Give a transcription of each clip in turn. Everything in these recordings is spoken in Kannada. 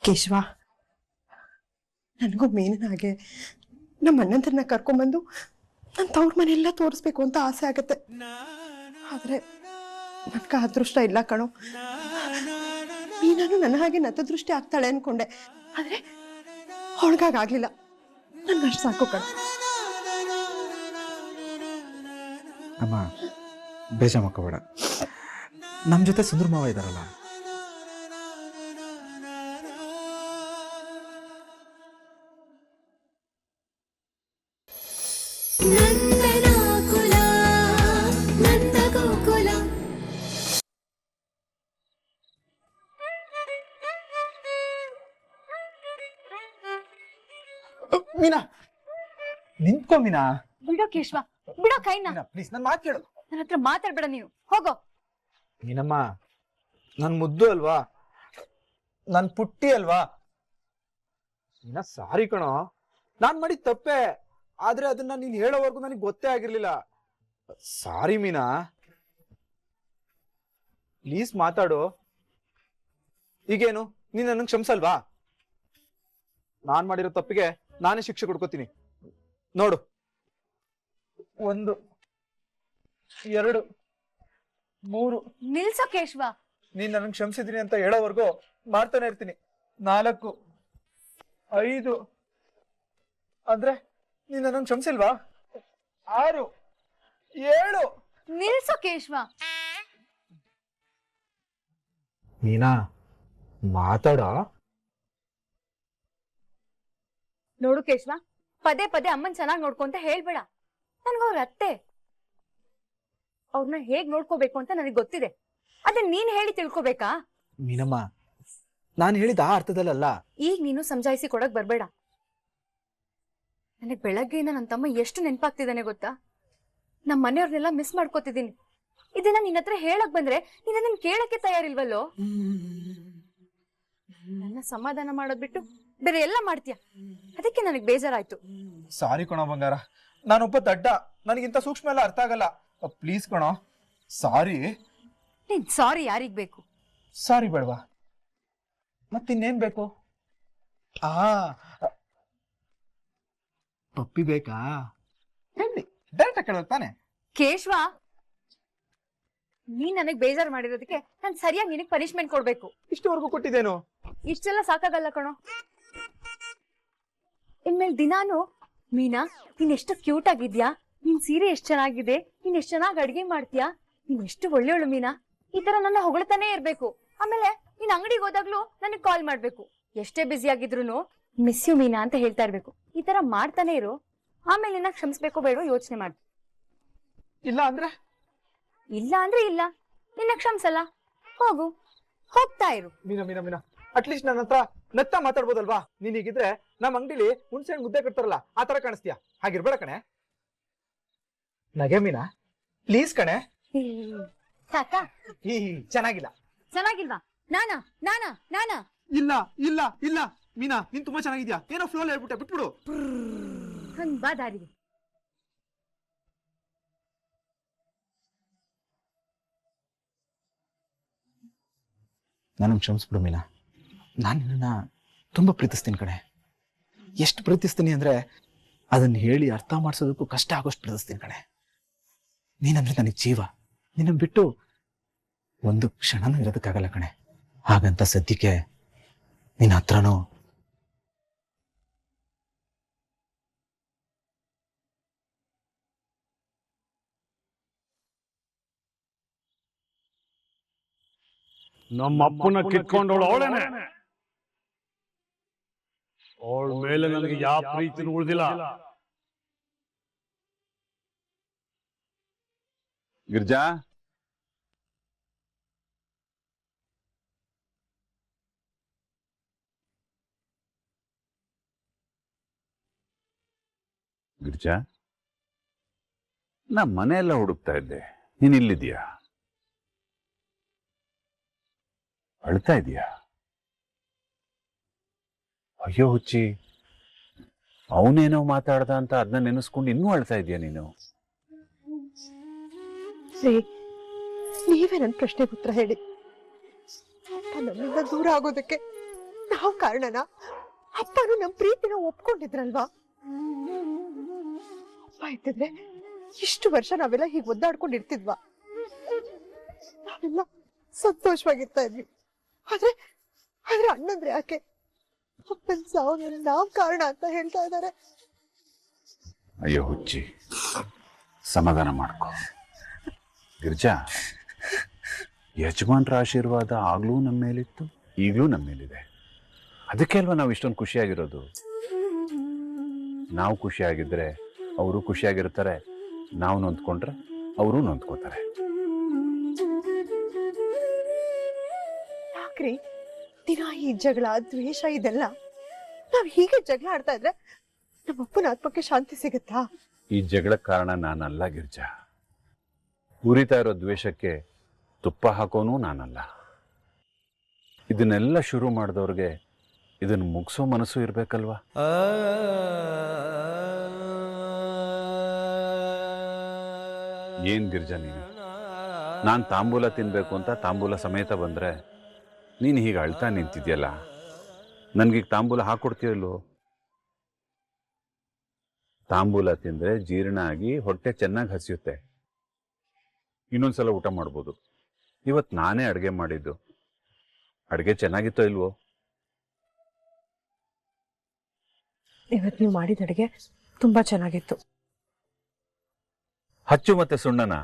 ಕೇಶವ, ನನಗೂ ಮೇನಿನ ಹಾಗೆ ನಮ್ಮ ಅಣ್ಣಂದ್ರನ್ನ ಕರ್ಕೊಂಡ್ಬಂದು ನನ್ನ ತವ್ರ ಮನೆಯೆಲ್ಲ ತೋರಿಸ್ಬೇಕು ಅಂತ ಆಸೆ ಆಗತ್ತೆ. ಆದ್ರೆ ನನ್ಗ ಅದೃಷ್ಟ ಇಲ್ಲ ಕಣೋ. ನೀನಾನು ನನ್ನ ಹಾಗೆ ನತದೃಷ್ಟಿ ಆಗ್ತಾಳೆ ಅನ್ಕೊಂಡೆ, ಆದ್ರೆ ಅವಳಿಗಾಗ್ಲಿಲ್ಲ. ನನ್ಗಷ್ಟು ಸಾಕು ಕಣ. ಅಮ್ಮ ಬೇಜ ಮಕ್ಕಬೇಡ, ನಮ್ಮ ಜೊತೆ ಸುಂದರ ಮಾವ ಇದಾರಲ್ಲ. ಮೀನಾ ನಿಂತ್ಕೋ. ಮೀನಾ ಬಿಡೋ ಕೇಶವ, ಬಿಡೋ ಕೈನ. ಪ್ಲೀಸ್ ನನ್ನ ಮಾತು ಕೇಳು. ನನ್ನ ಹತ್ರ ಮಾತಾಡ್ಬೇಡ, ನೀವು ಹೋಗೋ. ಮೀನಮ್ಮ ನನ್ ಮುದ್ದು ಅಲ್ವಾ, ನನ್ ಪುಟ್ಟಿ ಅಲ್ವಾ. ಮೀನಾ ಸಾರಿ ಕಣೋ, ನಾನ್ ಮಾಡಿದ ತಪ್ಪೆ. ಆದ್ರೆ ಅದನ್ನ ನೀನ್ ಹೇಳೋವರೆಗೂ ನನಗೆ ಗೊತ್ತೇ ಆಗಿರ್ಲಿಲ್ಲ. ಸಾರಿ ಮೀನಾ, ಪ್ಲೀಸ್ ಮಾತಾಡು. ಈಗೇನು ನೀನ್ ನನಗೆ ಕ್ಷಮಿಸಲ್ವಾ? ನಾನ್ ಮಾಡಿರೋ ತಪ್ಪಿಗೆ ನಾನೇ ಶಿಕ್ಷೆ ಕೊಡ್ಕೋತೀನಿ ನೋಡು. 1 2 3. ನಿಲ್ಸೋ ಕೇಶವ. ನೀನ್ ನನಗೆ ಕ್ಷಮಿಸಿದೀನಿ ಅಂತ ಹೇಳೋವರೆಗೂ ಮಾಡ್ತಾನೆ ಇರ್ತೀನಿ. 4 5 ಅಂದ್ರೆ ನೀನ್ ನನಗೆ ಕ್ಷಮಿಸಿಲ್ವಾ? 6 7. ನಿಲ್ಸೋ ಕೇಶವ. ಮೀನಾ ಮಾತಾಡ. ನೋಡು ಕೇಶವ, ಪದೇ ಪದೇ ಅಮ್ಮನ್ ಚೆನ್ನಾಗಿ ನೋಡ್ಕೊಂತ ಹೇಳ್ಬೇಡ. ನನ್ಗವ್ರ ಅತ್ತೆ, ಅವ್ರನ್ನ ಹೇಗ್ ನೋಡ್ಕೋಬೇಕು ಅಂತ ನನಗೆ ಗೊತ್ತಿದೆ. ಅದನ್ನ ನೀನ್ ಹೇಳಿ ತಿಳ್ಕೊಬೇಕಾ? ಮೀನಮ್ಮ ನಾನು ಹೇಳಿದ ಆ ಅರ್ಥದಲ್ಲ. ಈಗ ನೀನು ಸಮಜಾಯಿಸಿ ಕೊಡಕ್ ಬರ್ಬೇಡ. ನನಗ್ ಬೆಳಗ್ಗೆಯಿಂದ ನನ್ನ ತಮ್ಮ ಎಷ್ಟು ನೆನಪಾಗ್ತಿದ್ದಾನೆ ಗೊತ್ತಾ? ನಮ್ಮ ಮನೆಯವ್ರನ್ನೆಲ್ಲ ಮಿಸ್ ಮಾಡ್ಕೋತಿದ್ದೀನಿ. ಇದನ್ನ ನಿನ್ನ ಹತ್ರ ಹೇಳಕ್ ಬಂದ್ರೆ ನೀನ್ ಅದನ್ನ ಕೇಳಕ್ಕೆ ತಯಾರಿಲ್ವಲ್ಲೋ. ನನ್ನ ಸಮಾಧಾನ ಮಾಡೋದ್ ಬಿಟ್ಟು ಬೇರೆ ಎಲ್ಲ ಮಾಡ್ತೀಯ, ಅದಕ್ಕೆ ನನಗ್ ಬೇಜಾರಾಯ್ತು. ಸಾರಿ ಕಣೋ ಬಂಗಾರ, ನಾನೊಬ್ಬ ದಡ್ಡ, ನನಗಿಂತ ಸೂಕ್ಷ್ಮ ಎಲ್ಲ ಅರ್ಥ ಆಗಲ್ಲ. ಪ್ಲೀಸ್ ಕಣೋ, ಸಾರಿ. ನೀನ್ ಸಾರಿ ಯಾರಿಗ್ ಬೇಕು? ಸಾರಿ ಬೇಡವಾ, ಮತ್ತಿನ್ನೇನ್ ಬೇಕು? ಪಪ್ಪಿ ಬೇಕಾ? ಹೇಳಿ, ಡೈರೆಕ್ಟ್ ಕೇಳೋದು ತಾನೆ. ಕೇಶವ, ನೀನ್ ನನಗ್ ಬೇಜಾರ್ ಮಾಡಿರೋದಕ್ಕೆ ನಾನ್ ಸರಿಯಾಗಿ ನಿನಗ್ ಪನಿಷ್ಮೆಂಟ್ ಕೊಡ್ಬೇಕು. ಇಷ್ಟವರೆಗೂ ಕೊಟ್ಟಿದ್ದೇನು? ಇಷ್ಟೆಲ್ಲ ಸಾಕಾಗಲ್ಲ ಕಣೋ. ಇನ್ಮೇಲೆ ದಿನಾನು ಮೀನಾ ನೀನ್ ಎಷ್ಟು ಕ್ಯೂಟ್ ಆಗಿದ್ಯಾ, ನಿನ್ ಸೀರೆ ಎಷ್ಟ್ ಚೆನ್ನಾಗಿದೆ, ನೀನ್ ಎಷ್ಟ್ ಚೆನ್ನಾಗಿ ಅಡ್ಗೆ ಮಾಡ್ತೀಯಾ, ನೀನ್ ಎಷ್ಟು ಒಳ್ಳೆಯವಳು ಮೀನಾ, ಈ ತರ ನನ್ನ ಹೊಗಳ್ತಾನೆ ಇರ್ಬೇಕು. ಆಮೇಲೆ ನೀನ್ ಅಂಗಡಿಗೆ ಹೋದಾಗ್ಲೂ ನನಗ್ ಕಾಲ್ ಮಾಡ್ಬೇಕು. ಎಷ್ಟೇ ಬ್ಯುಸಿ ಆಗಿದ್ರು ಮಿಸ್ ಯು ಮೀನಾ ಅಂತ ಹೇಳ್ತಾ ಇರ್ಬೇಕು. ಈ ತರ ಮಾಡ್ತಾನೆ ಇರು. ಆಮೇಲೆ ನಿನ್ನ ಕ್ಷಮಿಸ್ಬೇಕು ಬೇಡ ಯೋಚನೆ ಮಾಡು. ಇಲ್ಲ ಅಂದ್ರೆ? ಇಲ್ಲ ಅಂದ್ರೆ ಇಲ್ಲ, ನಿನ್ನ ಕ್ಷಮಿಸಲ್ಲ. ಹೋಗು, ಹೋಗ್ತಾ ಇರು. ಮೀನಾ ಮೀನಾ ಮೀನಾ, ಅಟ್ಲೀಸ್ಟ್ ನನ್ನ ಹತ್ರ ನತ್ತ ಮಾತಾಡ್ಬೋದಲ್ವಾ? ನೀನ್ ಹೀಗಿದ್ರೆ ನಮ್ಮ ಅಂಗಡಿಲಿ ಹುಣಸೆ ಹಣ್ಣು ಮುದ್ದೆ ಕಟ್ತಾರಲ್ಲ ಆ ತರ ಕಾಣಿಸ್ತೀಯಾ. ಹಾಗಿರ್ಬೇಡ ಕಣೆ. ನಗೆ ಮೀನಾ, ಪ್ಲೀಸ್ ಕಣೆ. ಸಾಕಾ? ಚೆನ್ನಾಗಿಲ್ಲ. ಚೆನ್ನಾಗಿಲ್ವಾ? ನಾನಾ ನಾನಾ ನಾನಾ? ಇಲ್ಲ ಇಲ್ಲ ಇಲ್ಲ ಮೀನಾ, ನೀನ್ ತುಂಬಾ ಚೆನ್ನಾಗಿದ್ಯಾ. ಏನೋ ಫ್ಲೋ ಹೇಳ್ಬಿಟ್ಟೆ, ಬಿಟ್ಬಿಡು. ಹಂಗ್ ಬಾ ದಾರಿಗೆ. ನನಗೆ ಕ್ಷಮಿಸ್ಬಿಡು ಮೀನಾ, ನಾನು ನಿನ್ನ ತುಂಬ ಪ್ರೀತಿಸ್ತೀನಿ ಕಣೆ. ಎಷ್ಟು ಪ್ರೀತಿಸ್ತೀನಿ ಅಂದ್ರೆ ಅದನ್ನ ಹೇಳಿ ಅರ್ಥ ಮಾಡಿಸೋದಕ್ಕೂ ಕಷ್ಟ ಆಗೋಷ್ಟು ಪ್ರೀತಿಸ್ತೀನಿ ಕಣೆ. ನೀನಂದ್ರೆ ನನಗೆ ಜೀವ. ನಿನ್ನ ಬಿಟ್ಟು ಒಂದು ಕ್ಷಣನೂ ಇರೋದಕ್ಕಾಗಲ್ಲ ಕಣೆ. ಹಾಗಂತ ಸದ್ಯಕ್ಕೆ ನಿನ್ನ ಹತ್ರನೂ ನಮ್ಮಪ್ಪನ ಕಿತ್ಕೊಂಡವಳು ಅವಳೇನೆ. ಅವಳ ಮೇಲೆ ನನಗೆ ಯಾವ ಪ್ರೀತಿನೂ ಉಳಿದಿಲ್ಲ. ಗಿರ್ಜಾ, ಗಿರ್ಜಾ, ನಾ ಮನೆಯೆಲ್ಲ ಹುಡುಕ್ತಾ ಇದ್ದೆ, ನೀನ್ ಇಲ್ಲಿದ್ಯಾ? ಅಳ್ತಾ ಇದೀಯಾ? ಅಯ್ಯೋ ಹುಚ್ಚಿ, ಅವನೇನೋ ಮಾತಾಡ್ದ ಅಂತ ಅದನ್ನ ನೆನೆಸ್ಕೊಂಡು ಇನ್ನೂ ಅಳ್ತಾ ಇದೀಯ ನೀನು? ನೀವೇ ನನ್ನ ಪ್ರಶ್ನೆಗೆ ಉತ್ತರ ಹೇಳಿ. ನನ್ನಿಂದ ದೂರ ಆಗೋದಕ್ಕೆ ನಾವು ಕಾರಣನ? ಅಪ್ಪನು ನಮ್ ಪ್ರೀತಿನ ಒಪ್ಕೊಂಡಿದ್ರಲ್ವಾ? ಅಪ್ಪ ಇದ್ದಿದ್ರೆ ಇಷ್ಟು ವರ್ಷ ನಾವೆಲ್ಲ ಹೀಗೆ ಒದ್ದಾಡ್ಕೊಂಡಿರ್ತಿದ್ವಾ? ನಾವೆಲ್ಲ ಸಂತೋಷವಾಗಿರ್ತಾ ಇದ್ವಿ. ಆದ್ರೆ ಅಣ್ಣಂದ್ರೆ ಯಾಕೆ ಅಪ್ಪನ ಸಾವನ್ನ ನಾವ್ ಕಾರಣ ಅಂತ ಹೇಳ್ತಾ ಇದ್ದಾರೆ? ಅಯ್ಯೋ ಹುಚ್ಚಿ, ಸಮಾಧಾನ ಮಾಡ್ಕೊ. ಗಿರ್ಜಾ, ಯಜಮಾನ್ರ ಆಶೀರ್ವಾದ ಆಗ್ಲೂ ನಮ್ಮ ಮೇಲಿತ್ತು, ಈಗಲೂ ನಮ್ಮ ಮೇಲಿದೆ. ಅದಕ್ಕೆ ಅಲ್ವಾ ನಾವು ಇಷ್ಟೊಂದು ಖುಷಿಯಾಗಿರೋದು. ನಾವು ಖುಷಿಯಾಗಿದ್ರೆ ಅವರು ಖುಷಿಯಾಗಿರ್ತಾರೆ, ನಾವು ನೊಂದ್ಕೊಂಡ್ರೆ ಅವರು ನೊಂದ್ಕೋತಾರೆ. ಯಾಕ್ರಿ ದಿನ ಈ ಜಗಳ ದ್ವೇಷ ಇದೆಲ್ಲ? ನಾವ್ ಹೀಗೆ ಜಗಳ ಆಡ್ತಾ ಇದ್ರೆ ನಮ್ಮ ಅಪ್ಪನ ಆತ್ಮಕ್ಕೆ ಶಾಂತಿ ಸಿಗುತ್ತಾ? ಈ ಜಗಳಕ್ಕೆ ಕಾರಣ ನಾನಲ್ಲ ಗಿರ್ಜಾ. ಉರಿತಾ ಇರೋ ದ್ವೇಷಕ್ಕೆ ತುಪ್ಪ ಹಾಕೋನು ನಾನಲ್ಲ. ಇದನ್ನೆಲ್ಲ ಶುರು ಮಾಡಿದವ್ರಿಗೆ ಇದನ್ನು ಮುಗಿಸೋ ಮನಸ್ಸು ಇರ್ಬೇಕಲ್ವಾ? ಏನ್ ಗಿರ್ಜಾ ನೀನು, ನಾನು ತಾಂಬೂಲ ತಿನ್ಬೇಕು ಅಂತ ತಾಂಬೂಲ ಸಮೇತ ಬಂದ್ರೆ ನೀನು ಹೀಗೆ ಅಳ್ತಾ ನಿಂತಿದ್ಯಲ್ಲ. ನನ್ಗೀಗ ತಾಂಬೂಲ ಹಾಕೊಡ್ತೀಯಲ್ಲೋ? ತಾಂಬೂಲ ತಿಂದ್ರೆ ಜೀರ್ಣ ಆಗಿ ಹೊಟ್ಟೆ ಚೆನ್ನಾಗಿ ಹಸಿಯುತ್ತೆ, ಇನ್ನೊಂದ್ಸಲ ಊಟ ಮಾಡ್ಬೋದು. ಇವತ್ತು ನಾನೇ ಅಡುಗೆ ಮಾಡಿದ್ದು. ಅಡುಗೆ ಚೆನ್ನಾಗಿತ್ತೋ ಇಲ್ವೋ? ಇವತ್ತು ನೀವು ಮಾಡಿದ ಅಡುಗೆ ತುಂಬಾ ಚೆನ್ನಾಗಿತ್ತು. ಹಚ್ಚು ಮತ್ತೆ ಸುಣ್ಣನ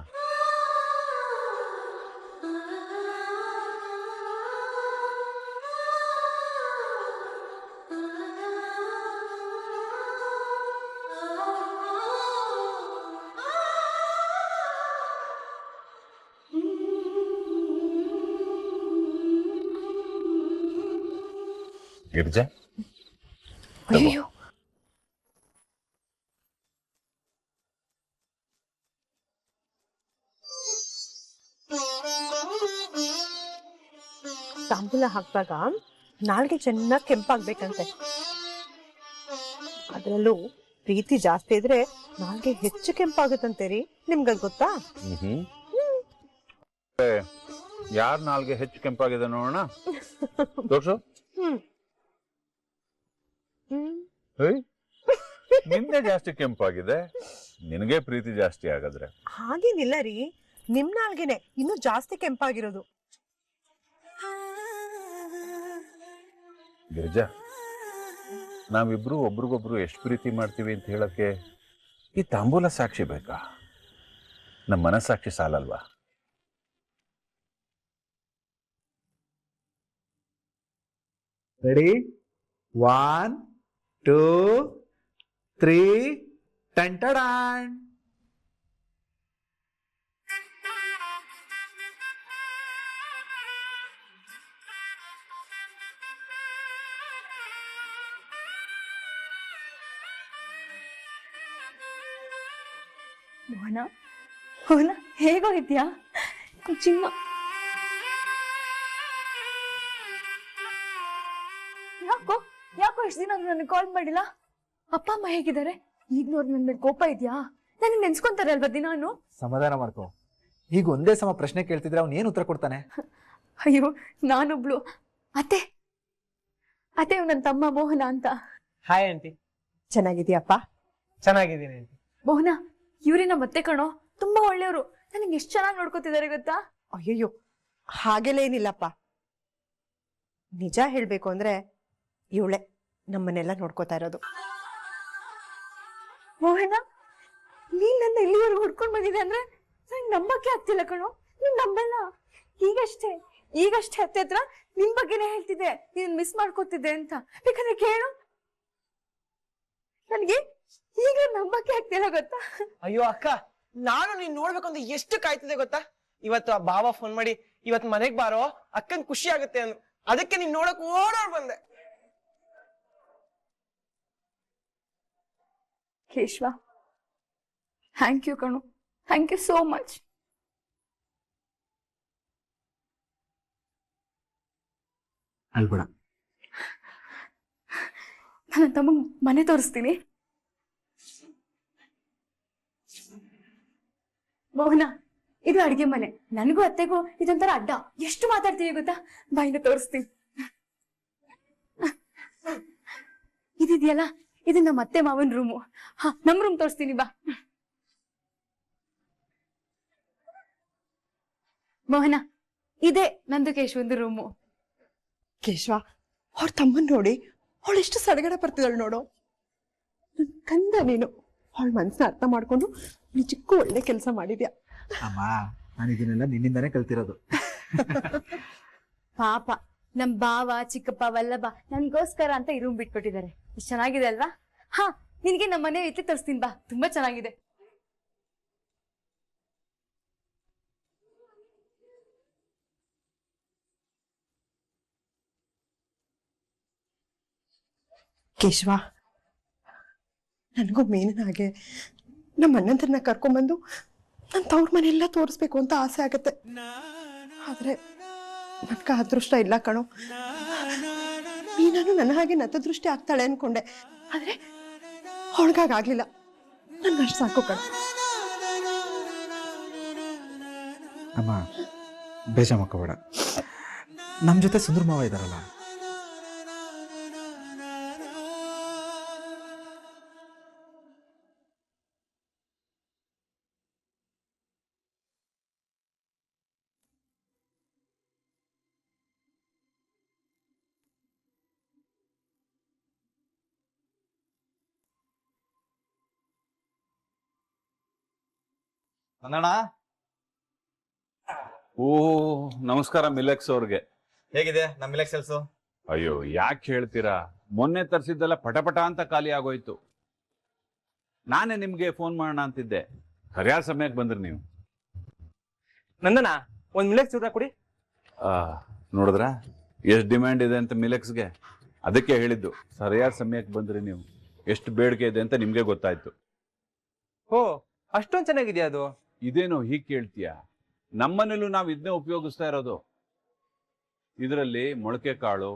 ಗಿರ್ಜಾ. ಅಯ್ಯೋ, ತಾಂಬೂಲ ಹಾಕ್ದಾಗ ನಾಲ್ಗೆ ಚೆನ್ನಾಗಿ ಕೆಂಪಾಗ್ಬೇಕಂತೆ. ಅದರಲ್ಲೂ ಪ್ರೀತಿ ಜಾಸ್ತಿ ಇದ್ರೆ ನಾಲ್ಗೆ ಹೆಚ್ಚು ಕೆಂಪಾಗುತ್ತಂತೆ ರೀ. ನಿಮ್ಗ ಗೊತ್ತಾ? ಯಾರ ನಾಲ್ಗೆ ಹೆಚ್ಚು ಕೆಂಪಾಗಿದೆ ನೋಡೋಣ, ತೋರ್ಸು. ನಿಂದೆ ಜಾಸ್ತಿ ಕೆಂಪಾಗಿದೆ, ನಿನಗೆ ಪ್ರೀತಿ ಜಾಸ್ತಿ ಆಗದ್ರೆ. ಹಾಗೇನಿಲ್ಲ ರೀ, ನಿಮ್ ನಾಲ್ಗೆನೆ ಇನ್ನು ಜಾಸ್ತಿ ಕೆಂಪಾಗಿರೋದು. ಗಿರಿಜಾ, ನಾವಿಬ್ರು ಒಬ್ರಿಗೊಬ್ರು ಎಷ್ಟು ಪ್ರೀತಿ ಮಾಡ್ತೀವಿ ಅಂತ ಹೇಳಕ್ಕೆ ಈ ತಾಂಬೂಲ ಸಾಕ್ಷಿ ಬೇಕಾ? ನಮ್ಮ ಮನಸ್ಸಾಕ್ಷಿ ಸಾಲಲ್ವಾ? ರೆಡಿ? 1 2 3 ಟಂಟಡಾನ್. ಮೋಹನ, ಮೋಹನ ಹೇಗೋಗಿದ್ಯಾ? ಚಿನ್ನ, ಯಾಕೋ ಇಷ್ಟು ದಿನ ನನಗೆ ಕಾಲ್ ಮಾಡಿಲ್ಲ? ಅಪ್ಪ ಅಮ್ಮ ಹೇಗಿದ್ದಾರೆ? ಈಗ ನೋಡಿ ನನ್ನ ಮೇಲೆ ಕೋಪ ಇದೆಯಾ? ನನಗೆ ನೆನ್ಸ್ಕೊಂತಾರೆ ಅಲ್ವಾ ದಿನಾನು? ಸಮಾಧಾನ ಮಾಡ್ಕೋ. ಈಗ ಒಂದೇ ಸಮ ಪ್ರಶ್ನೆ ಕೇಳ್ತಿದ್ರೆ ಅವ್ನು ಏನು ಉತ್ತರ ಕೊಡ್ತಾನೆ? ಅಯ್ಯೋ, ನಾನೊಬ್ಳು ಅತ್ತೆ ನನ್ನ ತಮ್ಮ ಮೋಹನ ಅಂತ. Hi aunty. ಚೆನ್ನಾಗಿದ್ಯಪ್ಪ? ಚೆನ್ನಾಗಿದ್ದೀನಿ ಆಂಟಿ. ಮೋಹನ, ಇವ್ರೇನ ಮತ್ತೆ ಕಣೋ, ತುಂಬಾ ಒಳ್ಳೆಯವರು. ನನಗೆ ಎಷ್ಟು ಚೆನ್ನಾಗಿ ನೋಡ್ಕೋತಿದ್ದಾರೆ ಗೊತ್ತಾ? ಅಯ್ಯಯ್ಯೋ, ಹಾಗೆಲ್ಲ ಏನಿಲ್ಲಪ್ಪ. ನಿಜ ಹೇಳ್ಬೇಕು ಅಂದ್ರೆ ಇವಳೆ ನಮ್ಮನ್ನೆಲ್ಲ ನೋಡ್ಕೋತಾ ಇರೋದು. ಮೋಹನ, ನೀನ್ ನನ್ನ ಇಲ್ಲಿವರೆಗೂ ಹುಡ್ಕೊಂಡ್ ಬಂದಿದೆ ಅಂದ್ರೆ ನಂಗೆ ನಂಬಕ್ಕೆ ಆಗ್ತಿಲ್ಲ ಕಣೋ. ನೀನ್ ನಂಬಲ್ಲ. ಈಗಷ್ಟೇ ಅತ್ತೆ ಹತ್ರ ನಿನ್ ಬಗ್ಗೆನೇ ಹೇಳ್ತಿದ್ದೆ, ನೀನ್ ಮಿಸ್ ಮಾಡ್ಕೋತಿದ್ದೆ ಅಂತ. ಬೇಕಾದ್ರೆ ಕೇಳು. ನನಗೆ ಈಗ ನಂಬಕ್ಕೆ ಆಗ್ತಿಲ್ಲ ಗೊತ್ತಾ? ಅಯ್ಯೋ ಅಕ್ಕ, ನಾನು ನೀನ್ ನೋಡ್ಬೇಕು ಅಂತ ಎಷ್ಟು ಕಾಯ್ತಿದೆ ಗೊತ್ತಾ? ಇವತ್ತು ಆ ಬಾವ ಫೋನ್ ಮಾಡಿ ಇವತ್ ಮನೆಗ್ ಬಾರೋ, ಅಕ್ಕನ್ ಖುಷಿ ಆಗುತ್ತೆ ಅಂದ್ರು. ಅದಕ್ಕೆ ನೀನ್ ನೋಡಕ್ ಓಡೋಡ್ ಬಂದೆ. ಕೇಶವ, ಥ್ಯಾಂಕ್ ಯು ಕಣು, ಥ್ಯಾಂಕ್ ಯು ಸೋ ಮಚ್. ಅಳ್ಬೇಡ. ನನ್ನ ತಮ್ಮಂಗ್ ಮನೆ ತೋರಿಸ್ತೀನಿ. ಮೋಹನ, ಇದು ಅಡಿಗೆ ಮನೆ. ನನಗೂ ಅತ್ತೆಗೂ ಇದೊಂಥರ ಅಡ್ಡ. ಎಷ್ಟು ಮಾತಾಡ್ತೀವಿ ಗೊತ್ತಾ? ಬಾಯಿನ ತೋರಿಸ್ತೀನಿ. ಇದೆಯಲ್ಲ ಇದು ನಮ್ಮ ಅತ್ತೆ ಮಾವನ್ ರೂಮು. ಹಾ, ನಮ್ ರೂಮ್ ತೋರಿಸ್ತೀನಿ ಬಾ. ಮೋಹನ, ಇದೇ ನಂದು ಕೇಶವಂದು ರೂಮು. ಕೇಶವ, ಅವ್ರ ತಮ್ಮನ್ ನೋಡಿ ಅವಳು ಎಷ್ಟು ಸಡಗರ ಬರ್ತಿದಳು ನೋಡು. ನನ್ ಕಂದ ನೀನು. ಅವಳ ಮನ್ಸನ್ನ ಅರ್ಥ ಮಾಡ್ಕೊಂಡು ನಿಜಕ್ಕೂ ಒಳ್ಳೆ ಕೆಲಸ ಮಾಡಿದ್ಯಾ. ಅಮ್ಮ, ನಾನು ಇದನ್ನೆಲ್ಲ ನಿನ್ನಿಂದಾನೇ ಕಲ್ತಿರೋದು. ಪಾಪ ನಮ್ ಬಾವ ಚಿಕ್ಕಪ್ಪ ವಲ್ಲಭ ನನ್ಗೋಸ್ಕರ ಅಂತ ಈ ರೂಮ್ ಬಿಟ್ಕೊಟ್ಟಿದ್ದಾರೆ. ಎಷ್ಟು ಚೆನ್ನಾಗಿದೆ ಅಲ್ವಾ? ಹಾ, ನಿನ್ಗೆ ನಮ್ಮ ಮನೆ ಇತ್ತು ತೋರಿಸ್ತೀನಿ ಬಾ, ತುಂಬಾ ಚೆನ್ನಾಗಿದೆ. ಕೇಶವ, ನನಗೂ ಮೇನಿನ ಹಾಗೆ ನಮ್ಮ ಅಣ್ಣಂದ್ರನ್ನ ಕರ್ಕೊಂಡ್ಬಂದು ನನ್ನ ತವ್ರ ಮನೆಯೆಲ್ಲ ತೋರಿಸ್ಬೇಕು ಅಂತ ಆಸೆ ಆಗತ್ತೆ. ಆದ್ರೆ ನನ್ಗ ಅದೃಷ್ಟ ಇಲ್ಲ ಕಣೋ. ನೀನಾನು ನನ್ನ ಹಾಗೆ ನತದೃಷ್ಟಿ ಆಗ್ತಾಳೆ ಅನ್ಕೊಂಡೆ, ಆದ್ರೆ ಅವಳಿಗಾಗ್ಲಿಲ್ಲ. ನನ್ಗಷ್ಟು ಸಾಕು ಕಣ. ಅಮ್ಮ, ಬೇಜ ಮಕ್ಕಬೇಡ. ನಮ್ಮ ಜೊತೆ ಸುಂದರ ಮಾವ ಇದಾರಲ್ಲ. ನಂದಣ್ಣ, ಓ, ನಮಸ್ಕಾರ ಮಿಲೆಕ್ಸ್ ಅವ್ರಿಗೆ. ಹೇಗಿದೆ ನಮ್ಮ ಮಿಲೆಕ್ಸ್ ಸೇಲ್ಸು? ಅಯ್ಯೋ, ಯಾಕೆ ಹೇಳ್ತೀರಾ, ಮೊನ್ನೆ ತರಿಸಿದ್ದೆಲ್ಲ ಪಟಪಟ ಅಂತ ಖಾಲಿ ಆಗೋಯ್ತು. ನಾನೇ ನಿಮ್ಗೆ ಫೋನ್ ಮಾಡೋಣ ಅಂತಿದ್ದೆ, ಸರಿಯಾದ ಸಮಯಕ್ಕೆ ಬಂದ್ರಿ ನೀವು. ನಂದನ ಒಂದ್ ಮಿಲೆಕ್ಸ್ ಚೂರ ಕೊಡಿ. ನೋಡಿದ್ರ ಎಷ್ಟು ಡಿಮ್ಯಾಂಡ್ ಇದೆ ಅಂತ ಮಿಲೆಕ್ಸ್ಗೆ. ಅದಕ್ಕೆ ಹೇಳಿದ್ದು, ಸರಿಯಾದ ಸಮಯಕ್ಕೆ ಬಂದ್ರಿ ನೀವು. ಎಷ್ಟು ಬೇಡಿಕೆ ಇದೆ ಅಂತ ನಿಮ್ಗೆ ಗೊತ್ತಾಯ್ತು. ಓ, ಅಷ್ಟೊಂದ್ ಚೆನ್ನಾಗಿದ್ಯಾ ಅದು? ಇದೇನೋ ಹೀಗೆ ಕೇಳ್ತೀಯ? ನಮ್ಮನೇಲೂ ನಾವು ಇದನ್ನೇ ಉಪಯೋಗಿಸ್ತಾ ಇರೋದು. ಇದರಲ್ಲಿ ಮೊಳಕೆ ಕಾಳು,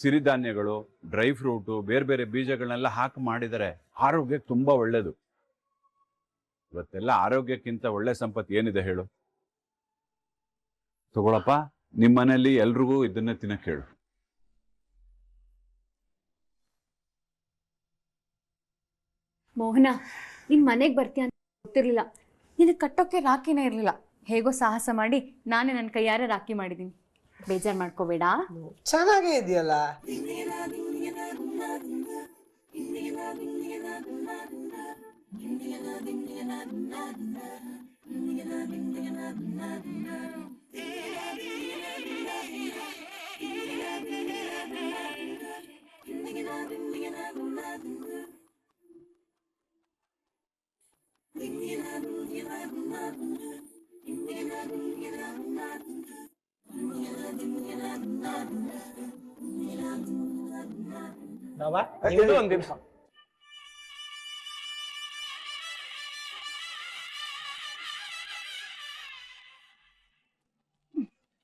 ಸಿರಿಧಾನ್ಯಗಳು, ಡ್ರೈ ಫ್ರೂಟು, ಬೇರೆ ಬೇರೆ ಬೀಜಗಳನ್ನೆಲ್ಲ ಹಾಕಿ ಮಾಡಿದರೆ ಆರೋಗ್ಯಕ್ಕೆ ತುಂಬಾ ಒಳ್ಳೇದು. ಇವತ್ತೆಲ್ಲ ಆರೋಗ್ಯಕ್ಕಿಂತ ಒಳ್ಳೆ ಸಂಪತ್ತು ಏನಿದೆ ಹೇಳು? ತಗೊಳಪ್ಪ, ನಿಮ್ಮ ಮನೆಯಲ್ಲಿ ಎಲ್ರಿಗೂ ಇದನ್ನೇ ತಿನ್ನಕ್ಕೆ ಹೇಳು. ಮೋಹನ, ನಿನ್ ಮನೆಗ್ ಬರ್ತೀಯ ಅಂತ ಗೊತ್ತಿರ್ಲಿಲ್ಲ. ನಿನಗೆ ಕಟ್ಟೋಕೆ ರಾಖಿನೇ ಇರ್ಲಿಲ್ಲ. ಹೇಗೋ ಸಾಹಸ ಮಾಡಿ ನಾನೇ ನನ್ನ ಕೈಯಾರೆ ರಾಖಿ ಮಾಡಿದೀನಿ. ಬೇಜಾರ್ ಮಾಡ್ಕೋಬೇಡ. ಚೆನ್ನಾಗೇ ಇದೆಯಲ್ಲ. ಒಂದ್ ನಿಮಿಷ.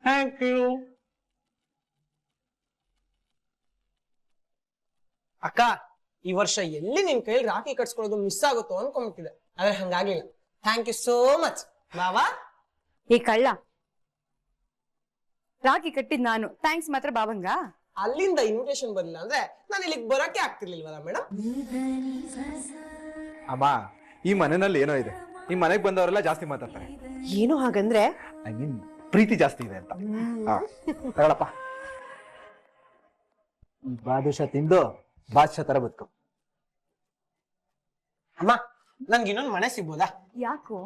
ಥ್ಯಾಂಕ್ ಯು ಅಕ್ಕ. ಈ ವರ್ಷ ಎಲ್ಲಿ ನಿನ್ ಕೈಲಿ ರಾಖಿ ಕಟ್ಸ್ಕೊಳ್ಳೋದು ಮಿಸ್ ಆಗುತ್ತೋ ಅನ್ಕೊಂಡ್ಬಿಟ್ಟಿದೆ, ಆದ್ರೆ ಹಂಗಾಗಿಲ್ಲ. ಥ್ಯಾಂಕ್ ಯು ಸೋ ಮಚ್ ಬಾವಾ. ಈ ಕಳ್ಳ, ರಾಖಿ ಕಟ್ಟಿದ್ ನಾನು, ಥ್ಯಾಂಕ್ಸ್ ಮಾತ್ರ ಬಾವಂಗ. ಅಲ್ಲಿಂದ ಇನ್ವಿಟೇಷನ್ ಬಂದಿಲ್ಲ ಅಂದ್ರೆ ನಾನು ಇಲ್ಲಿಗೆ ಬರೋಕೆ ಆಗ್ತಿರ್ಲಿಲ್ವಲ್ಲ ಮೇಡಮ್? ಅಮ್ಮ, ಈ ಮನೆಯಲ್ಲಿ ಏನೋ ಇದೆ. ನಿಮ್ ಮನೆಗೆ ಬಂದವರೆಲ್ಲ ಜಾಸ್ತಿ ಮಾತಾಡ್ತಾರೆ. ಏನು ಹಾಗಂದ್ರೆ? ಐ ಮೀನ್ ಪ್ರೀತಿ ಜಾಸ್ತಿ ಇದೆ ಅಂತ. ತಗೊಳಪ್ಪ, ಬಾದುಷಾ ತಿಂದು ಬಾದ್ಶಾ ತರ ಬದುಕು. ಅಮ್ಮ, ನನ್ಗೆ ಇನ್ನೊಂದು ಮನೆ ಸಿಗ್ಬೋದಾ? ಯಾಕೋ?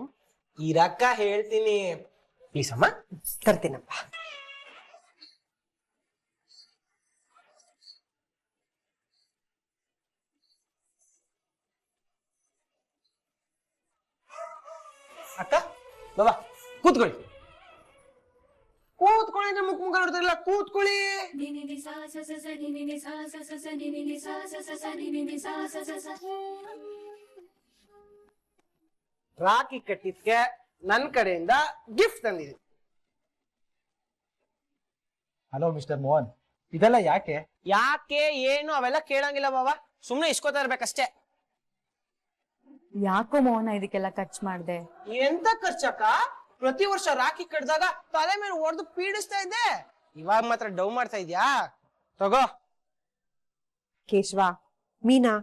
ಇರಕ್ಕ ಹೇಳ್ತೀನಿ ಪ್ಲೀಸ್ ಅಮ್ಮ. ತರ್ತೀನಪ್ಪ. ಅಕ್ಕ ಬಾಬಾ, ಕೂತ್ಕೊಳ್ಳಿ. ಕೂತ್ಕೊಳ್ಳಿ ಅಂದ್ರೆ ಮುಖ ಮುಖ ನೋಡ್ತಾರಲ್ಲ, ಕೂತ್ಕೊಳ್ಳಿ. ರಾಖಿ ಕಟ್ಟಿದ್ಕೆ ನನ್ ಕಡೆಯಿಂದ ಗಿಫ್ಟ್ ತಂದಿದ್ದೀನಿ. ಹಲೋ ಮಿಸ್ಟರ್ ಮೋಹನ್, ಇದೆಲ್ಲ ಯಾಕೆ? ಯಾಕೆ ಏನು ಅವೆಲ್ಲ ಕೇಳಂಗಿಲ್ಲ ಬಾಬಾ, ಸುಮ್ನೆ ಇಸ್ಕೋತಾ ಇರ್ಬೇಕಷ್ಟೇ. ಯಾಕೋ ಮೋಹನ ಇದಕ್ಕೆಲ್ಲ ಖರ್ಚು ಮಾಡ್ದೆ? ಎಂತ ಖರ್ಚಕ್ಕ? ಪ್ರತಿ ವರ್ಷ ರಾಖಿ ಕಟ್ಟಿದಾಗ ತಲೆ ಮೇಲೆ ಹೊಡೆದು ಪೀಡಿಸ್ತಾ ಇದ್ದೆ, ಇವಾಗ ಮಾತ್ರ ಡೌ ಮಾಡ್ತಾ ಇದ್ಯಾ? ತಗೋ. ಕೇಶವ, ಮೀನಾ,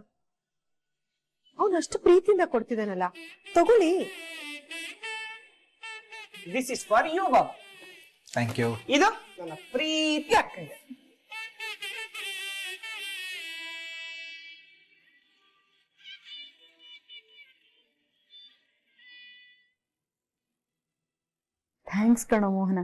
ಅವನಷ್ಟು ಪ್ರೀತಿಯಿಂದ ಕೊಡ್ತಿದ್ದಾನಲ್ಲ, ತಗೊಳ್ಳಿ. ದಿಸ್ ಇಸ್ ಫಾರ್ ಯು ಬಾಬು. Thank you. ಇದು ನನ್ನ ಪ್ರೀತಿ ಅಕ್ಕಂಗೆ. ಥ್ಯಾಂಕ್ಸ್ ಕಣೋ ಮೋಹನ.